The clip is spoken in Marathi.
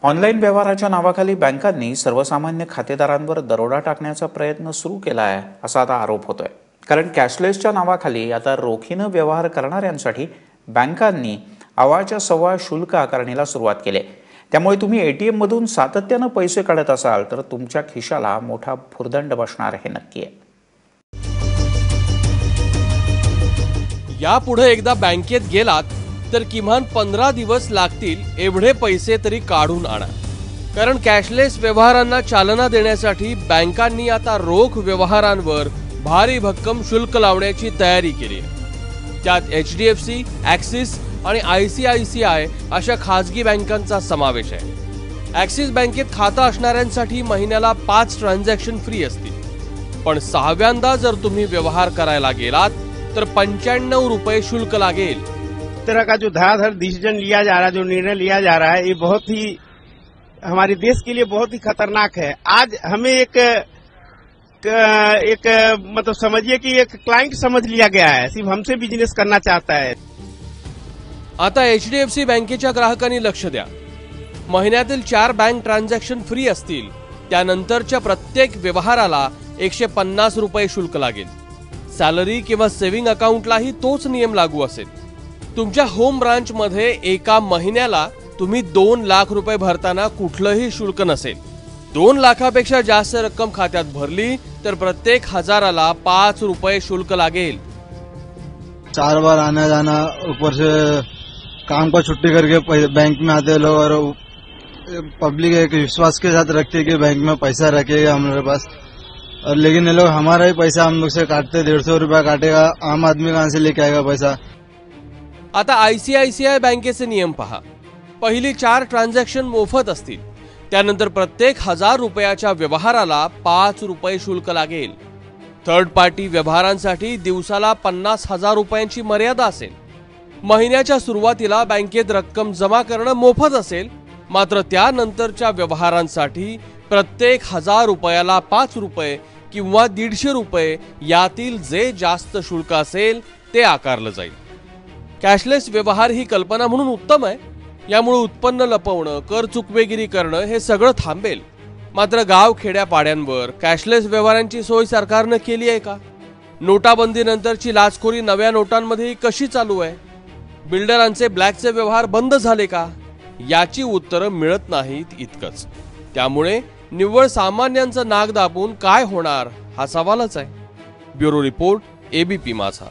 ऑनलाईन व्यवहाराच्या नावाखाली बँकांनी सर्वसामान्य खातेदारांवर दरोडा टाकण्याचा प्रयत्न सुरू केला आहे असा आता आरोप होतोय। कारण कॅशलेसच्या नावाखाली आता रोखीने व्यवहार करणाऱ्यांसाठी बँकांनी अवाच्या सव्वा शुल्क आकारणीला सुरुवात केली। त्यामुळे तुम्ही एटीएम मधून सातत्याने पैसे काढत असाल तर तुमच्या खिशाला मोठा भुर्दंड बसणार हे नक्की आहे। यापुढे एकदा बँकेत गेलात तर किमान 15 दिवस लागतील एवढे पैसे तरी काढून आणा। कारण कॅशलेस व्यवहारांना चालना देण्यासाठी बँकांनी आता रोख व्यवहारांवर भारी भक्कम शुल्क लावण्याची तयारी केली आहे। त्यात HDFC, ॲक्सिस आणि ICICI अशा खासगी बँकांचा समावेश आहे। ॲक्सिस बँकेत खातं असणाऱ्यांसाठी महिन्याला 5 ट्रान्झॅक्शन फ्री असतील, पण 6व्यांदा जर तुम्ही व्यवहार करायला गेलात तर 95 रुपये शुल्क लागेल। इस तरह का जो धड़ाधड़ डिसीजन लिया जा रहा है, जो निर्णय लिया जा रहा है, ये बहुत ही हमारे देश के लिए बहुत ही खतरनाक है। आज हमें एक मतलब समझिए कि एक क्लाइंट समझ लिया गया है, सिर्फ हमसे बिजनेस करना चाहता है। आता HDFC बँकेच्या ग्राहकांनी लक्ष द्या। महिन्यातील 4 बँक ट्रान्झॅक्शन फ्री असतील, त्यानंतरच्या प्रत्येक व्यवहाराला 150 रुपये शुल्क लागेल। सॅलरी किंवा सेव्हिंग अकाउंटलाही तोच नियम लागू असेल। तुमच्या होम ब्रांच मध्ये एका महिन्याला तुम्ही 2 लाख रुपये भरताना कुठलंही शुल्क नसेल। 2 लाखापेक्षा जास्त रक्कम खात्यात भरली तर प्रत्येक हजाराला 5 रुपये शुल्क लागेल। 4 बार आना जाना, ऊपर से काम का छुट्टी करके बैंक में आते लोग, और पब्लिक एक विश्वास के साथ रखती है कि बैंक में पैसा रखेगा हमारे पास, और लेकिन ये लोग हमारा ही पैसा हम लोग से काटते। 150 रुपया काटेगा, आम आदमी कहां से लेके आएगा पैसा। आता ICICI बँकेचे नियम पहा। पहिली 4 ट्रान्झॅक्शन मोफत असतील, त्यानंतर प्रत्येक 1000 रुपयाच्या व्यवहाराला 5 रुपये शुल्क लागेल। थर्ड पार्टी व्यवहारांसाठी दिवसाला 50,000 रुपयांची मर्यादा असेल। महिन्याच्या सुरुवातीला बँकेत रक्कम जमा करणं मोफत असेल, मात्र त्यानंतरच्या व्यवहारांसाठी प्रत्येक 1000 रुपयाला 5 रुपये किंवा 150 रुपये यातील जे जास्त शुल्क असेल ते आकारलं जाईल। कॅशलेस व्यवहार ही कल्पना म्हणून उत्तम आहे। यामुळे उत्पन्न लपवणं, कर चुकवेगिरी करणं हे सगळं थांबेल। मात्र गाव खेड्यापाड्यांवर कॅशलेस व्यवहारांची सोय सरकारने केली आहे का? नोटाबंदीनंतरची लाचखोरी नव्या नोटांमध्ये कशी चालू आहे? बिल्डरांचे ब्लॅकचे व्यवहार बंद झाले का? याची उत्तरं मिळत नाहीत इतकंच। त्यामुळे निव्वळ सामान्यांचं नाक दाबून काय होणार हा सवालच आहे। ब्युरो रिपोर्ट, ABP माझा।